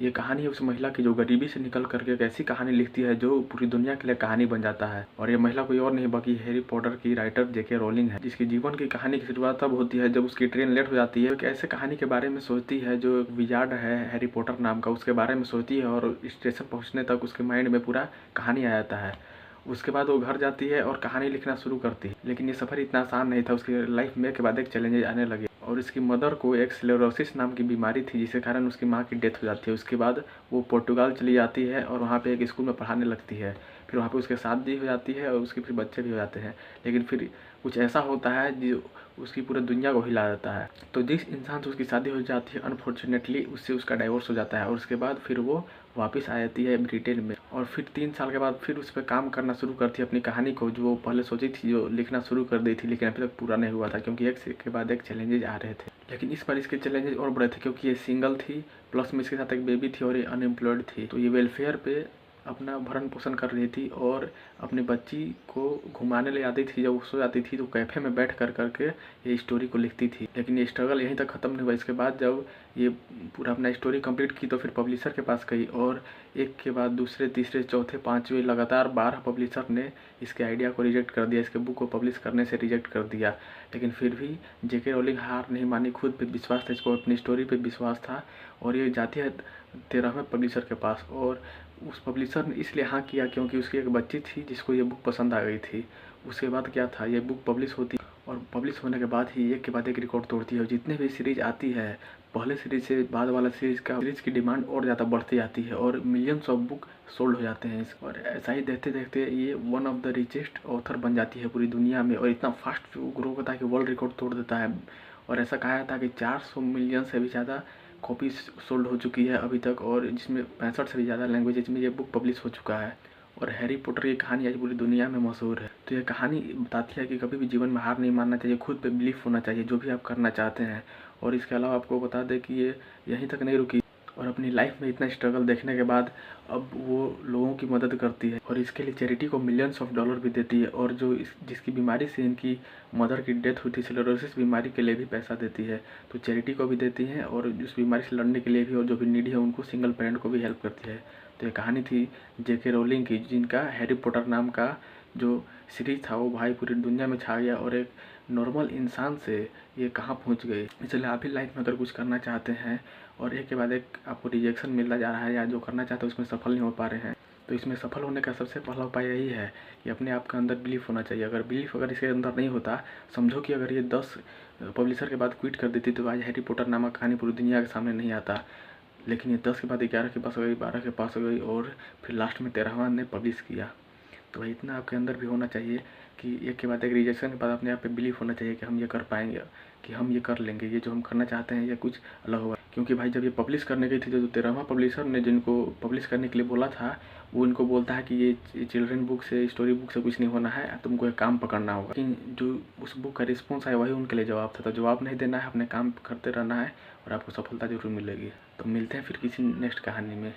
ये कहानी है उस महिला की जो गरीबी से निकल करके एक ऐसी कहानी लिखती है जो पूरी दुनिया के लिए कहानी बन जाता है। और ये महिला कोई और नहीं बल्कि हैरी पॉटर की राइटर जेके रोलिंग है, जिसकी जीवन की कहानी की शुरुआत तब होती है जब उसकी ट्रेन लेट हो जाती है। एक ऐसे कहानी के बारे में सोचती है जो एक विजार्ड है हैरी पॉटर नाम का, उसके बारे में सोचती है और स्टेशन पहुँचने तक उसके माइंड में पूरा कहानी आ जाता है। उसके बाद वो घर जाती है और कहानी लिखना शुरू करती है। लेकिन ये सफ़र इतना आसान नहीं था, उसकी लाइफ में एक के बाद एक चैलेंजेस आने लगे और इसकी मदर को एक स्क्लेरोसिस नाम की बीमारी थी, जिसके कारण उसकी माँ की डेथ हो जाती है। उसके बाद वो पुर्तगाल चली जाती है और वहाँ पे एक स्कूल में पढ़ाने लगती है। फिर वहाँ पे उसके शादी हो जाती है और उसके फिर बच्चे भी हो जाते हैं। लेकिन फिर कुछ ऐसा होता है जो उसकी पूरी दुनिया को हिला देता है। तो जिस इंसान से उसकी शादी हो जाती है अनफॉर्चुनेटली उससे उसका डाइवोर्स हो जाता है और उसके बाद फिर वो वापस आ जाती है ब्रिटेन में। और फिर 3 साल के बाद फिर उस पर काम करना शुरू करती है अपनी कहानी को, जो वो पहले सोची थी, जो लिखना शुरू कर दी थी, लेकिन अभी तक पूरा नहीं हुआ था क्योंकि एक से के बाद एक चैलेंजेस आ रहे थे। लेकिन इस बार इसके चैलेंजेस और बड़े थे क्योंकि ये सिंगल थी, प्लस में इसके साथ एक बेबी थी और ये अनएम्प्लॉयड थी। तो ये वेलफेयर पे अपना भरण पोषण कर रही थी और अपनी बच्ची को घुमाने ले जाती थी। जब वो सो जाती थी तो कैफ़े में बैठ करके ये स्टोरी को लिखती थी। लेकिन ये स्ट्रगल यहीं तक ख़त्म नहीं हुआ। इसके बाद जब ये पूरा अपना स्टोरी कंप्लीट की तो फिर पब्लिशर के पास गई और एक के बाद दूसरे, तीसरे, चौथे, पाँचवें लगातार 12 पब्लिशर ने इसके आइडिया को रिजेक्ट कर दिया, इसके बुक को पब्लिश करने से रिजेक्ट कर दिया। लेकिन फिर भी जेके रोलिंग हार नहीं मानी, खुद पे विश्वास था, इसको अपनी स्टोरी पे विश्वास था और ये जाती है 13वें पब्लिशर के पास। और उस पब्लिशर ने इसलिए हाँ किया क्योंकि उसकी एक बच्ची थी जिसको ये बुक पसंद आ गई थी। उसके बाद क्या था, ये बुक पब्लिश होती और पब्लिश होने के बाद ही एक के बाद एक रिकॉर्ड तोड़ती है और जितने भी सीरीज आती है पहले सीरीज से बाद वाला सीरीज की डिमांड और ज़्यादा बढ़ती जाती है और मिलियंस ऑफ बुक सोल्ड हो जाते हैं। और ऐसा ही देखते देखते ये one of the richest author बन जाती है पूरी दुनिया में और इतना फास्ट ग्रो करता है कि वर्ल्ड रिकॉर्ड तोड़ देता है। और ऐसा कहा जाता है कि 400 मिलियन से भी ज़्यादा कॉपीज सोल्ड हो चुकी है अभी तक और जिसमें 65 से भी ज़्यादा लैंग्वेजेज में ये बुक पब्लिश हो चुका है। और हैरी पॉटर की कहानी आज पूरी दुनिया में मशहूर है। तो ये कहानी बताती है कि कभी भी जीवन में हार नहीं मानना चाहिए, खुद पे बिलीफ होना चाहिए जो भी आप करना चाहते हैं। और इसके अलावा आपको बता दें कि ये यहीं तक नहीं रुकी और अपनी लाइफ में इतना स्ट्रगल देखने के बाद अब वो लोगों की मदद करती है और इसके लिए चैरिटी को मिलियंस ऑफ डॉलर भी देती है। और जो जिसकी बीमारी से इनकी मदर की डेथ हुई थी, स्क्लेरोसिस बीमारी के लिए भी पैसा देती है। तो चैरिटी को भी देती हैं और उस बीमारी से लड़ने के लिए भी, और जो भी नीडी है उनको, सिंगल पेरेंट को भी हेल्प करती है। तो ये कहानी थी जेके रोलिंग की, जिनका हैरी पॉटर नाम का जो सीरीज था वो भाई पूरी दुनिया में छा गया और एक नॉर्मल इंसान से ये कहाँ पहुँच गए। इसलिए आप भी लाइफ में अगर कुछ करना चाहते हैं और एक के बाद एक आपको रिजेक्शन मिलता जा रहा है या जो करना चाहते हैं उसमें सफल नहीं हो पा रहे हैं, तो इसमें सफल होने का सबसे पहला उपाय यही है कि अपने आप के अंदर बिलीफ होना चाहिए। अगर इसके अंदर नहीं होता, समझो कि अगर ये 10 पब्लिशर के बाद क्विट कर देती तो आज हैरी पॉटर नामक कहानी पूरी दुनिया के सामने नहीं आता। लेकिन ये 10 के बाद 11 के पास हो गई, 12 के पास हो गई और फिर लास्ट में 13वां ने पब्लिश किया। तो भाई इतना आपके अंदर भी होना चाहिए कि एक के बाद एक रिजेक्शन के बाद अपने आप पे बिलीफ होना चाहिए कि हम ये कर पाएंगे, कि हम ये कर लेंगे, ये जो हम करना चाहते हैं ये कुछ अलग होगा। क्योंकि भाई जब ये पब्लिश करने गई थी तो 13वां पब्लिशर ने जिनको पब्लिश करने के लिए बोला था वो इनको बोलता है कि ये चिल्ड्रन बुक से, स्टोरी बुक से कुछ नहीं होना है, तुमको एक काम पकड़ना होगा। लेकिन जो उस बुक का रिस्पॉन्स आया वही उनके लिए जवाब था। तो जवाब नहीं देना है, अपने काम करते रहना है और आपको सफलता जरूर मिलेगी। तो मिलते हैं फिर किसी नेक्स्ट कहानी में।